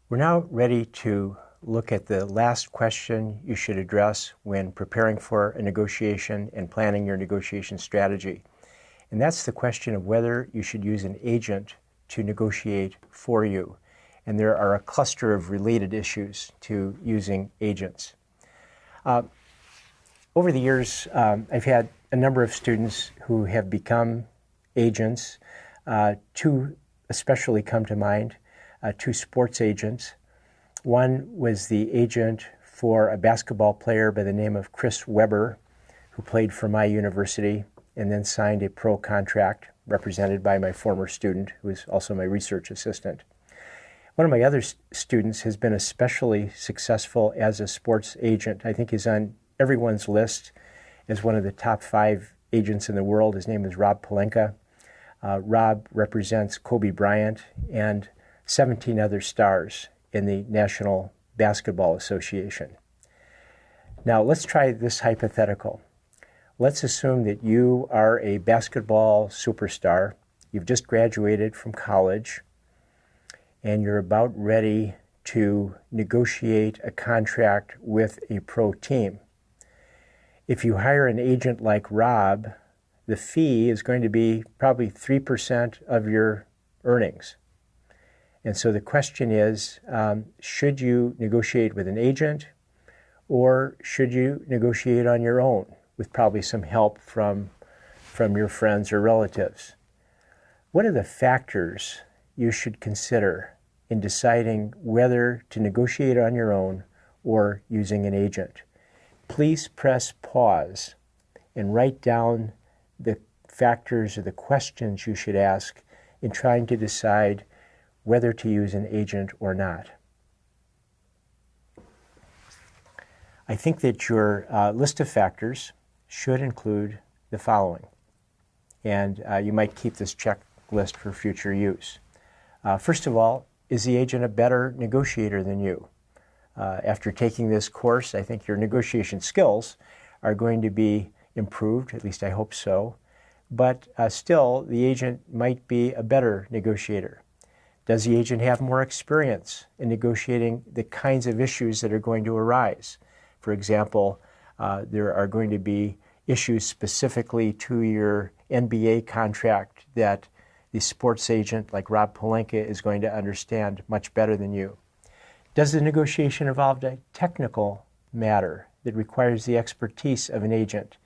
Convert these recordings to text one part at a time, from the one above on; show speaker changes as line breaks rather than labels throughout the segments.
We're now ready to look at the last question you should address when preparing for a negotiation and planning your negotiation strategy. And that's the question of whether you should use an agent to negotiate for you. And there are a cluster of related issues to using agents. Over the years, I've had a number of students who have become agents. Two especially come to mind, two sports agents. One was the agent for a basketball player by the name of Chris Webber, who played for my university and then signed a pro contract represented by my former student, who is also my research assistant. One of my other students has been especially successful as a sports agent. I think he's on everyone's list as one of the top 5 agents in the world. His name is Rob Pelinka. Rob represents Kobe Bryant and 17 other stars in the National Basketball Association. Now let's try this hypothetical. Let's assume that you are a basketball superstar. You've just graduated from college and you're about ready to negotiate a contract with a pro team. If you hire an agent like Rob, the fee is going to be probably 3% of your earnings. And so the question is, should you negotiate with an agent or should you negotiate on your own with probably some help from your friends or relatives? What are the factors you should consider in deciding whether to negotiate on your own or using an agent? Please press pause and write down the factors or the questions you should ask in trying to decide whether to use an agent or not. I think that your list of factors should include the following, and you might keep this checklist for future use. First of all, is the agent a better negotiator than you? After taking this course, I think your negotiation skills are going to be improved, at least I hope so, but still the agent might be a better negotiator. Does the agent have more experience in negotiating the kinds of issues that are going to arise? For example, there are going to be issues specifically to your NBA contract that the sports agent like Rob Pelinka is going to understand much better than you. Does the negotiation involve a technical matter that requires the expertise of an agent,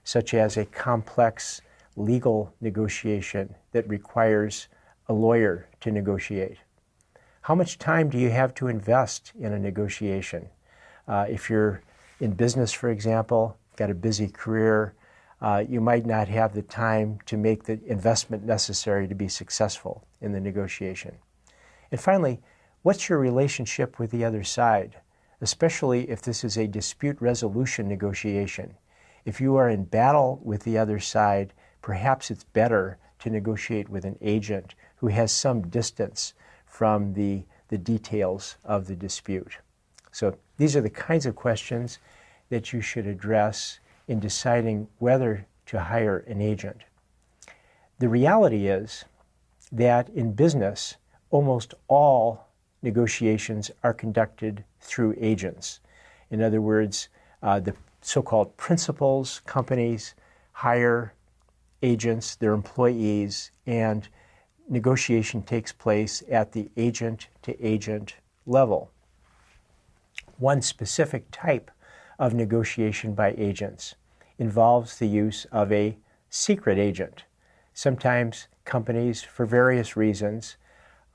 such as a complex legal negotiation that requires a lawyer to negotiate? How much time do you have to invest in a negotiation? If you're in business, for example, got a busy career, you might not have the time to make the investment necessary to be successful in the negotiation. And finally, what's your relationship with the other side, especially if this is a dispute resolution negotiation? If you are in battle with the other side, perhaps it's better to negotiate with an agent who has some distance from the details of the dispute. So these are the kinds of questions that you should address in deciding whether to hire an agent. The reality is that in business, almost all negotiations are conducted through agents. In other words, the so-called principals companies hire agents, their employees, and negotiation takes place at the agent-to-agent level. One specific type of negotiation by agents involves the use of a secret agent. Sometimes companies, for various reasons,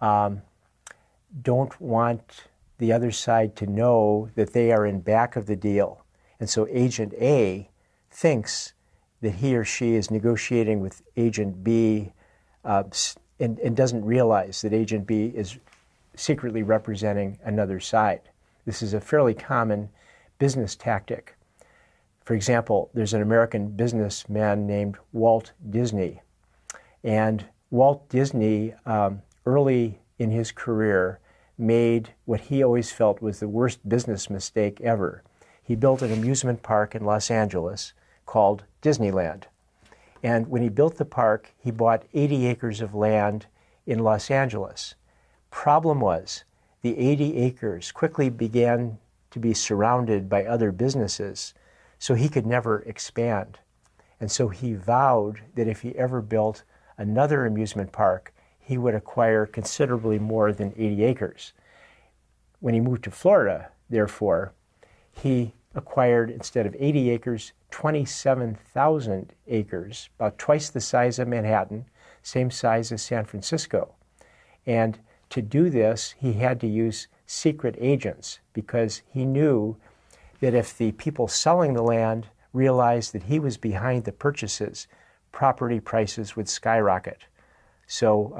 don't want the other side to know that they are in back of the deal. And so Agent A thinks that he or she is negotiating with Agent B and doesn't realize that Agent B is secretly representing another side. This is a fairly common business tactic. For example, there's an American businessman named Walt Disney. And Walt Disney, early in his career, made what he always felt was the worst business mistake ever. He built an amusement park in Los Angeles called Disneyland. And when he built the park, he bought 80 acres of land in Los Angeles. Problem was the 80 acres quickly began to be surrounded by other businesses, so he could never expand. And so he vowed that if he ever built another amusement park, he would acquire considerably more than 80 acres. When he moved to Florida, therefore, he acquired, instead of 80 acres, 27,000 acres, about twice the size of Manhattan, same size as San Francisco. And to do this, he had to use secret agents because he knew that if the people selling the land realized that he was behind the purchases, property prices would skyrocket. So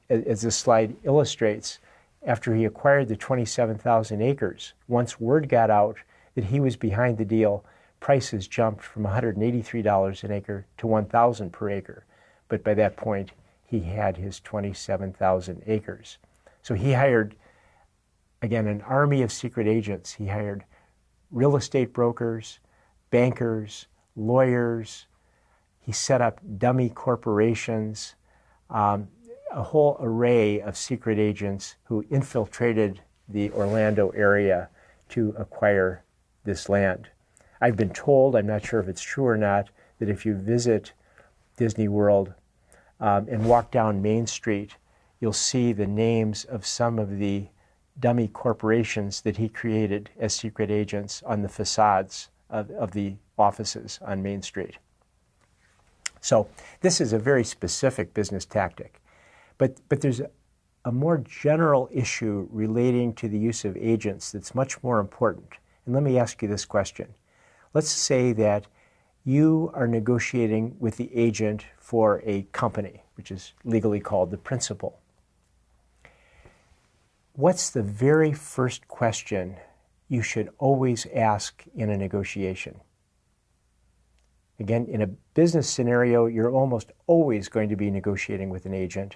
as this slide illustrates, after he acquired the 27,000 acres, once word got out that he was behind the deal, prices jumped from $183 an acre to $1,000 per acre. But by that point, he had his 27,000 acres. So he hired, again, an army of secret agents. He hired real estate brokers, bankers, lawyers. He set up dummy corporations, a whole array of secret agents who infiltrated the Orlando area to acquire this land. I've been told, I'm not sure if it's true or not, that if you visit Disney World and walk down Main Street, you'll see the names of some of the dummy corporations that he created as secret agents on the facades of the offices on Main Street. So this is a very specific business tactic. But there's a more general issue relating to the use of agents that's much more important. And let me ask you this question. Let's say that you are negotiating with the agent for a company, which is legally called the principal. What's the very first question you should always ask in a negotiation? Again, in a business scenario, you're almost always going to be negotiating with an agent.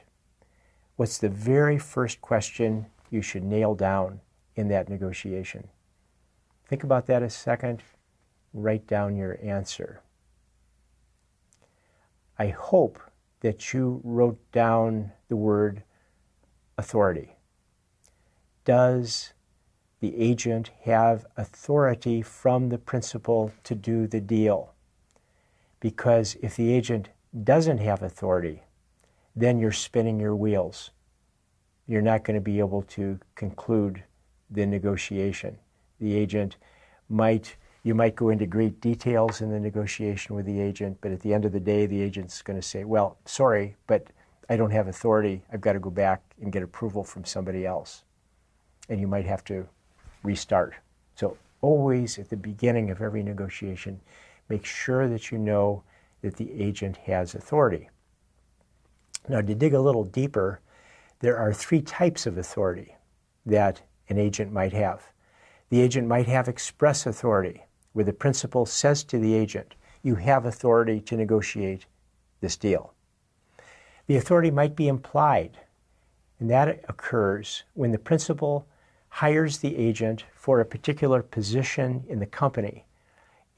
What's the very first question you should nail down in that negotiation? Think about that a second. Write down your answer. I hope that you wrote down the word authority. Does the agent have authority from the principal to do the deal? Because if the agent doesn't have authority, then you're spinning your wheels. You're not going to be able to conclude the negotiation. The agent you might go into great details in the negotiation with the agent, but at the end of the day, the agent's going to say, well, sorry, but I don't have authority. I've got to go back and get approval from somebody else. And you might have to restart. So always at the beginning of every negotiation, make sure that you know that the agent has authority. Now, to dig a little deeper, there are three types of authority that an agent might have. The agent might have express authority, where the principal says to the agent, you have authority to negotiate this deal. The authority might be implied, and that occurs when the principal hires the agent for a particular position in the company.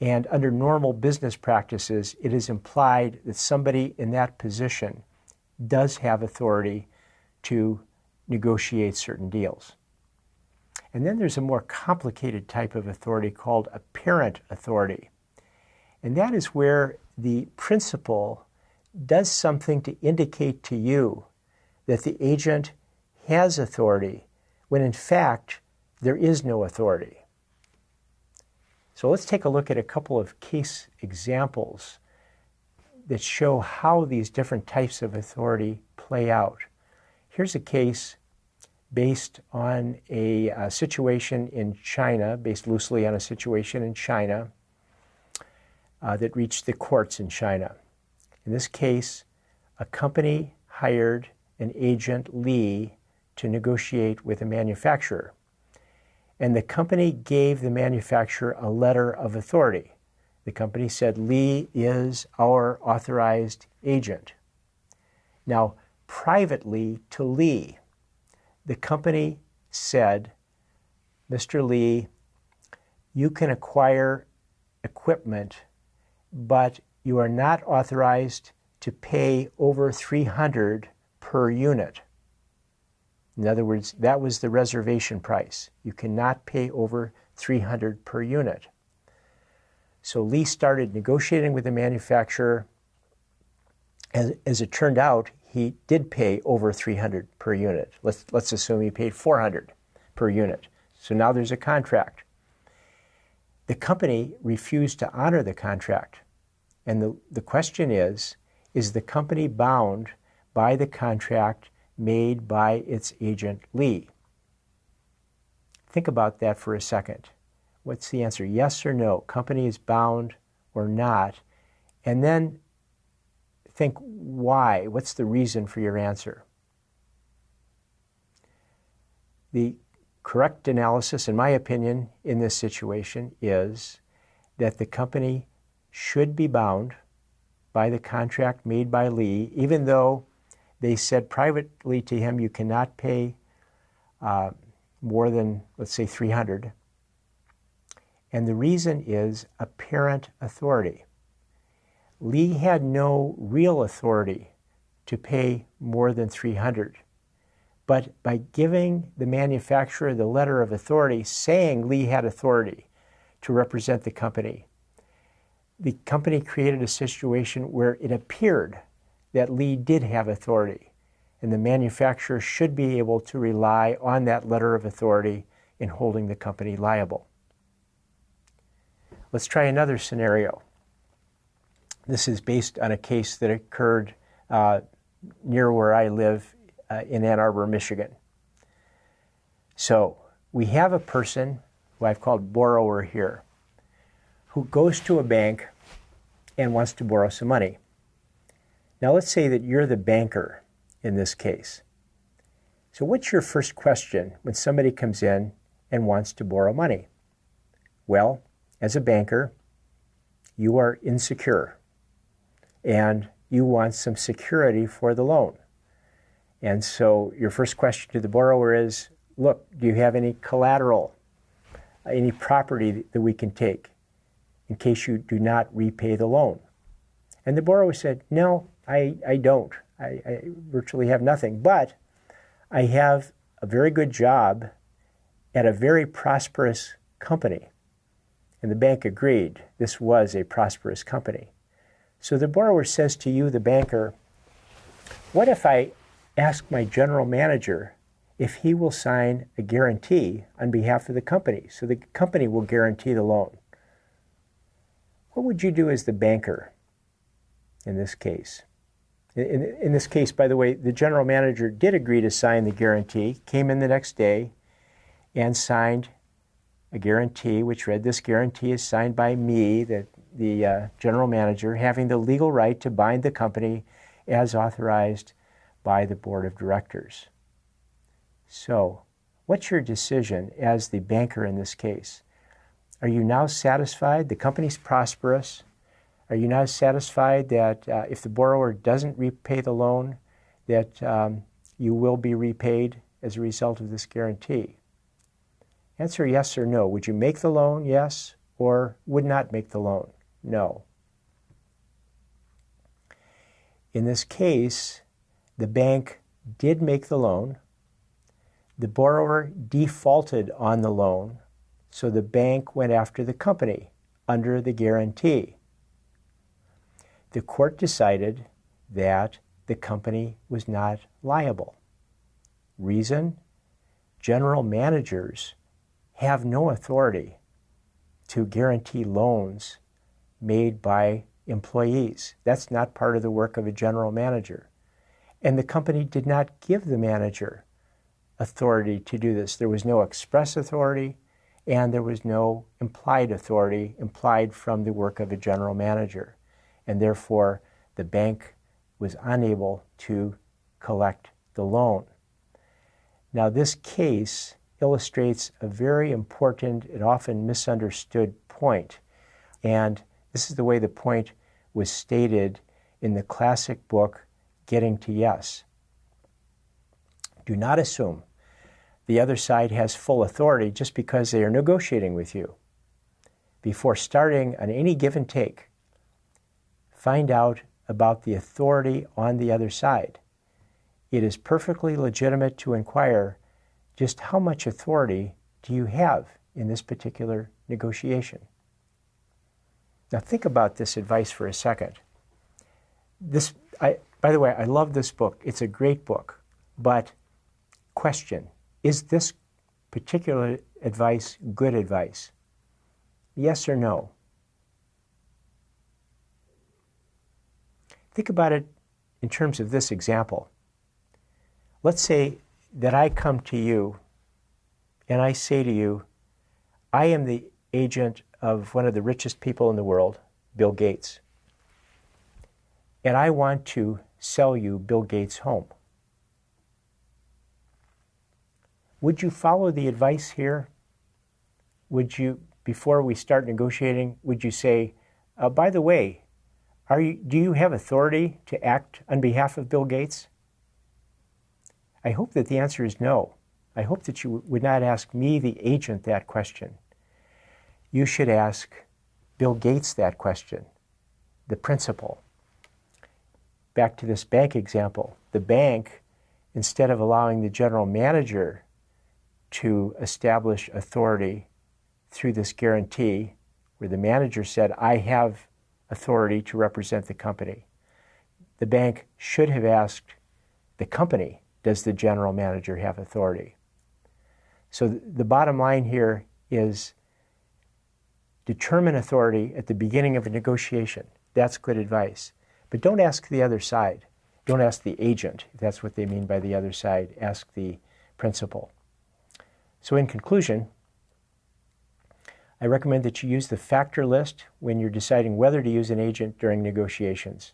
And under normal business practices, it is implied that somebody in that position does have authority to negotiate certain deals. And then there's a more complicated type of authority called apparent authority. And that is where the principal does something to indicate to you that the agent has authority, when in fact there is no authority. So let's take a look at a couple of case examples that show how these different types of authority play out. Here's a case based on a situation in China, based loosely on a situation in China that reached the courts in China. In this case, a company hired an agent, Lee, to negotiate with a manufacturer. And the company gave the manufacturer a letter of authority. The company said, Lee is our authorized agent. Now, privately to Lee, the company said, Mr. Lee, you can acquire equipment, but you are not authorized to pay over $300 per unit. In other words, that was the reservation price. You cannot pay over $300 per unit. So Lee started negotiating with the manufacturer. As it turned out, he did pay over $300 per unit. Let's assume he paid $400 per unit. So now there's a contract. The company refused to honor the contract. And the question is the company bound by the contract made by its agent Lee? Think about that for a second. What's the answer? Yes or no? Company is bound or not? And then think why. What's the reason for your answer? The correct analysis, in my opinion, in this situation is that the company should be bound by the contract made by Lee, even though they said privately to him, you cannot pay more than, let's say, $300. And the reason is apparent authority. Lee had no real authority to pay more than $300. But by giving the manufacturer the letter of authority saying Lee had authority to represent the company created a situation where it appeared that Lee did have authority, and the manufacturer should be able to rely on that letter of authority in holding the company liable. Let's try another scenario. This is based on a case that occurred near where I live in Ann Arbor, Michigan. So we have a person who I've called borrower here, who goes to a bank and wants to borrow some money. Now let's say that you're the banker in this case. So what's your first question when somebody comes in and wants to borrow money? Well, as a banker, you are insecure and you want some security for the loan. And so your first question to the borrower is, look, do you have any collateral, any property that we can take in case you do not repay the loan? And the borrower said, no, I don't. I virtually have nothing, but I have a very good job at a very prosperous company. And the bank agreed this was a prosperous company. So the borrower says to you, the banker, what if I ask my general manager if he will sign a guarantee on behalf of the company, so the company will guarantee the loan? What would you do as the banker in this case? In this case, by the way, the general manager did agree to sign the guarantee, came in the next day and signed a guarantee which read, this guarantee is signed by me, the general manager, having the legal right to bind the company as authorized by the board of directors. So, what's your decision as the banker in this case? Are you now satisfied? The company's prosperous. Are you now satisfied that if the borrower doesn't repay the loan, that you will be repaid as a result of this guarantee? Answer yes or no. Would you make the loan? Yes. Or would not make the loan? No. In this case, the bank did make the loan. The borrower defaulted on the loan, so the bank went after the company under the guarantee. The court decided that the company was not liable. Reason? General managers have no authority to guarantee loans made by employees. That's not part of the work of a general manager. And the company did not give the manager authority to do this. There was no express authority, and there was no implied authority implied from the work of a general manager. And therefore, the bank was unable to collect the loan. Now, this case illustrates a very important and often misunderstood point. And this is the way the point was stated in the classic book, Getting to Yes. Do not assume the other side has full authority just because they are negotiating with you. Before starting on any give and take, find out about the authority on the other side. it is perfectly legitimate to inquire just how much authority do you have in this particular negotiation. Now think about this advice for a second. By the way, I love this book. It's a great book. But question, is this particular advice good advice? Yes or no? Think about it in terms of this example. Let's say that I come to you and I say to you, I am the agent of one of the richest people in the world, Bill Gates, and I want to sell you Bill Gates' home. Would you follow the advice here? Would you, before we start negotiating, would you say, by the way, do you have authority to act on behalf of Bill Gates? I hope that the answer is no. I hope that you would not ask me, the agent, that question. You should ask Bill Gates that question, the principal. Back to this bank example. The bank, instead of allowing the general manager to establish authority through this guarantee, where the manager said, I have authority to represent the company, the bank should have asked the company, does the general manager have authority? So the bottom line here is determine authority at the beginning of a negotiation. That's good advice. But don't ask the other side. Don't ask the agent, if that's what they mean by the other side. Ask the principal. So in conclusion, I recommend that you use the factor list when you're deciding whether to use an agent during negotiations.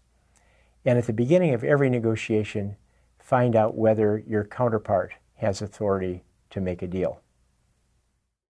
And at the beginning of every negotiation, find out whether your counterpart has authority to make a deal.